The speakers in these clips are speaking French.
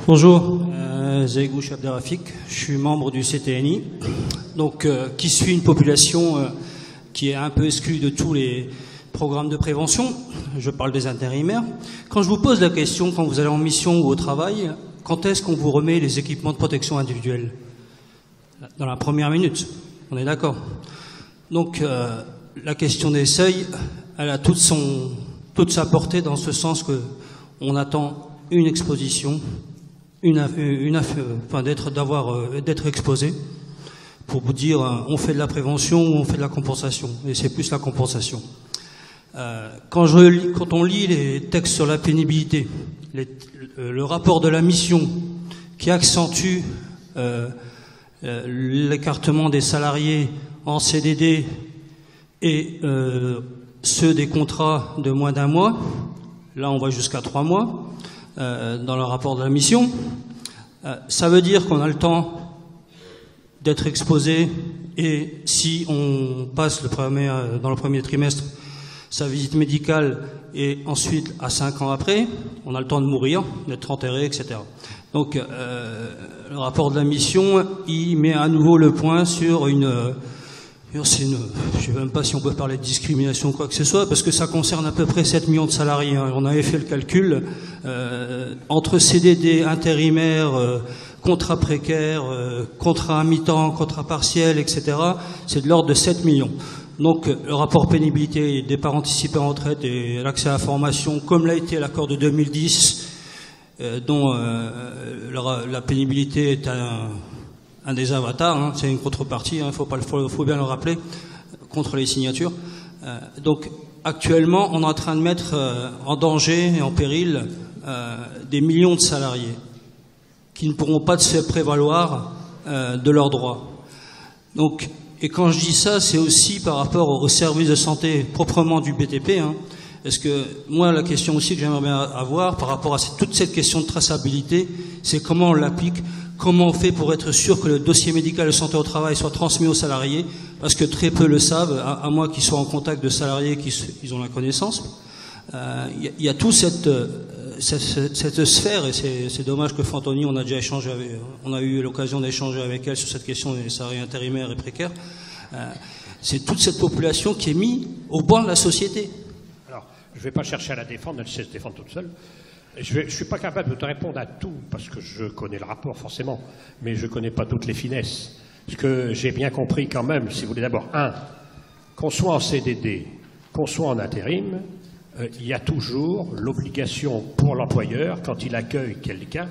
Bonjour, Zaïgouch Abderrafik, je suis membre du CTNI, donc, qui suit une population qui est un peu exclue de tous les programmes de prévention. Je parle des intérimaires. Quand je vous pose la question, quand vous allez en mission ou au travail, quand est-ce qu'on vous remet les équipements de protection individuelle? Dans la première minute, on est d'accord. Donc la question des seuils, elle a toute sa portée dans ce sens qu'on attend une exposition, d'être exposé pour vous dire on fait de la prévention ou on fait de la compensation, et c'est plus la compensation. Quand on lit les textes sur la pénibilité, le rapport de la mission qui accentue l'écartement des salariés en CDD et ceux des contrats de moins d'un mois, là on va jusqu'à 3 mois, dans le rapport de la mission, ça veut dire qu'on a le temps d'être exposé, et si on passe dans le premier trimestre sa visite médicale et ensuite à 5 ans après, on a le temps de mourir, d'être enterré, etc. Donc le rapport de la mission, il met à nouveau le point sur je ne sais même pas si on peut parler de discrimination ou quoi que ce soit, parce que ça concerne à peu près 7 millions de salariés. On avait fait le calcul, entre CDD, intérimaires, contrats précaires, contrats à mi-temps, contrats partiels, etc., c'est de l'ordre de 7 millions. Donc le rapport pénibilité, départ anticipé en retraite et l'accès à la formation, comme l'a été l'accord de 2010, dont la pénibilité est un des avatars, c'est une contrepartie, faut bien le rappeler, contre les signatures. Donc actuellement, on est en train de mettre en danger et en péril des millions de salariés qui ne pourront pas se prévaloir de leurs droits. Donc, et quand je dis ça, c'est aussi par rapport aux services de santé proprement du BTP. Parce que moi, la question aussi que j'aimerais bien avoir par rapport à toute cette question de traçabilité, c'est comment on l'applique, comment on fait pour être sûr que le dossier médical de santé au travail soit transmis aux salariés, parce que très peu le savent, à moins qu'ils soient en contact de salariés qui ont la connaissance. Il y a toute cette sphère, et c'est dommage que Fantoni, on a eu l'occasion d'échanger avec elle sur cette question des salariés intérimaires et précaires. C'est toute cette population qui est mise au banc de la société. Alors, je ne vais pas chercher à la défendre, elle sait se défendre toute seule. Je ne suis pas capable de te répondre à tout, parce que je connais le rapport forcément, mais je ne connais pas toutes les finesses. Ce que j'ai bien compris quand même, si vous voulez, d'abord, qu'on soit en CDD, qu'on soit en intérim, il y a toujours l'obligation pour l'employeur, quand il accueille quelqu'un,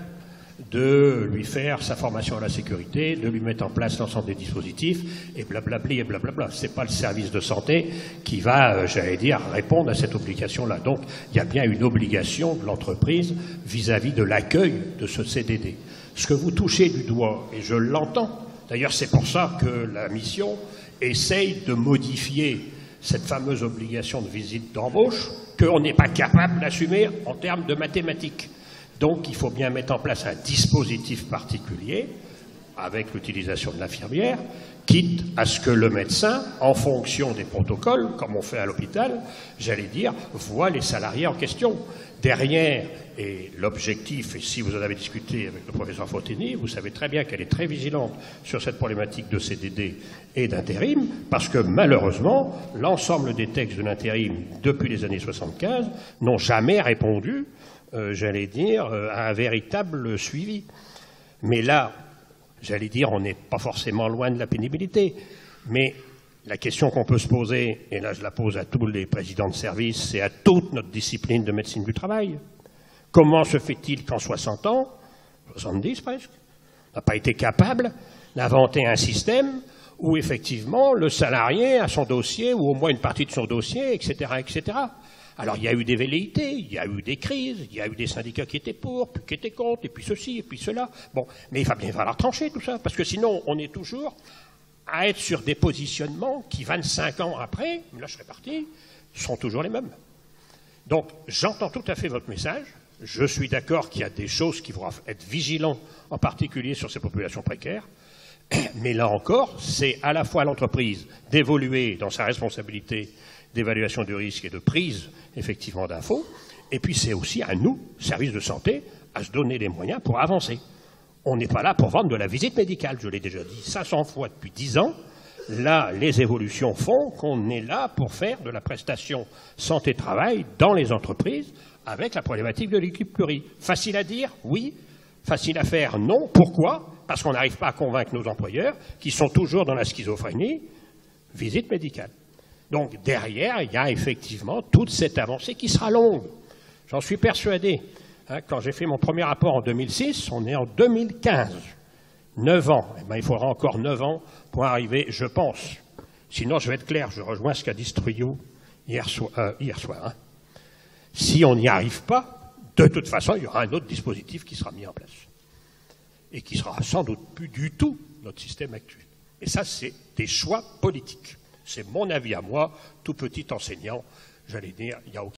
de lui faire sa formation à la sécurité, de lui mettre en place l'ensemble des dispositifs, et blablabli et blablabla. Ce n'est pas le service de santé qui va, j'allais dire, répondre à cette obligation-là. Donc, il y a bien une obligation de l'entreprise vis-à-vis de l'accueil de ce CDD. Ce que vous touchez du doigt, et je l'entends, d'ailleurs c'est pour ça que la mission essaye de modifier cette fameuse obligation de visite d'embauche, qu'on n'est pas capable d'assumer en termes de mathématiques. Donc il faut bien mettre en place un dispositif particulier, avec l'utilisation de l'infirmière, quitte à ce que le médecin, en fonction des protocoles, comme on fait à l'hôpital, j'allais dire, voit les salariés en question. Derrière, et l'objectif, et si vous en avez discuté avec le professeur Fantoni, vous savez très bien qu'elle est très vigilante sur cette problématique de CDD et d'intérim, parce que malheureusement, l'ensemble des textes de l'intérim depuis les années 75 n'ont jamais répondu, j'allais dire, à un véritable suivi. Mais là, j'allais dire, on n'est pas forcément loin de la pénibilité, mais la question qu'on peut se poser, et là je la pose à tous les présidents de service et à toute notre discipline de médecine du travail, comment se fait-il qu'en 60 ans, 70 presque, on n'a pas été capable d'inventer un système où effectivement le salarié a son dossier, ou au moins une partie de son dossier, etc., etc. Alors il y a eu des velléités, il y a eu des crises, il y a eu des syndicats qui étaient pour, puis qui étaient contre, et puis ceci, et puis cela. Bon, mais il va bien falloir trancher tout ça, parce que sinon on est toujours à être sur des positionnements qui, 25 ans après, là je serais parti, sont toujours les mêmes. Donc j'entends tout à fait votre message, je suis d'accord qu'il y a des choses qui vont être vigilants, en particulier sur ces populations précaires, mais là encore, c'est à la fois à l'entreprise d'évoluer dans sa responsabilité d'évaluation du risque et de prise, effectivement, d'infos, et puis c'est aussi à nous, services de santé, à se donner les moyens pour avancer. On n'est pas là pour vendre de la visite médicale, je l'ai déjà dit 500 fois depuis 10 ans. Là, les évolutions font qu'on est là pour faire de la prestation santé-travail dans les entreprises avec la problématique de l'équipe pluri. Facile à dire, oui. Facile à faire, non. Pourquoi? Parce qu'on n'arrive pas à convaincre nos employeurs, qui sont toujours dans la schizophrénie, visite médicale. Donc derrière, il y a effectivement toute cette avancée qui sera longue. J'en suis persuadé. Quand j'ai fait mon premier rapport en 2006, on est en 2015. 9 ans. Eh bien, il faudra encore 9 ans pour arriver, je pense. Sinon, je vais être clair, je rejoins ce qu'a dit Struyot hier soir. Si on n'y arrive pas, de toute façon, il y aura un autre dispositif qui sera mis en place. Et qui sera sans doute plus du tout notre système actuel. Et ça, c'est des choix politiques. C'est mon avis à moi, tout petit enseignant, j'allais dire, il y a aucun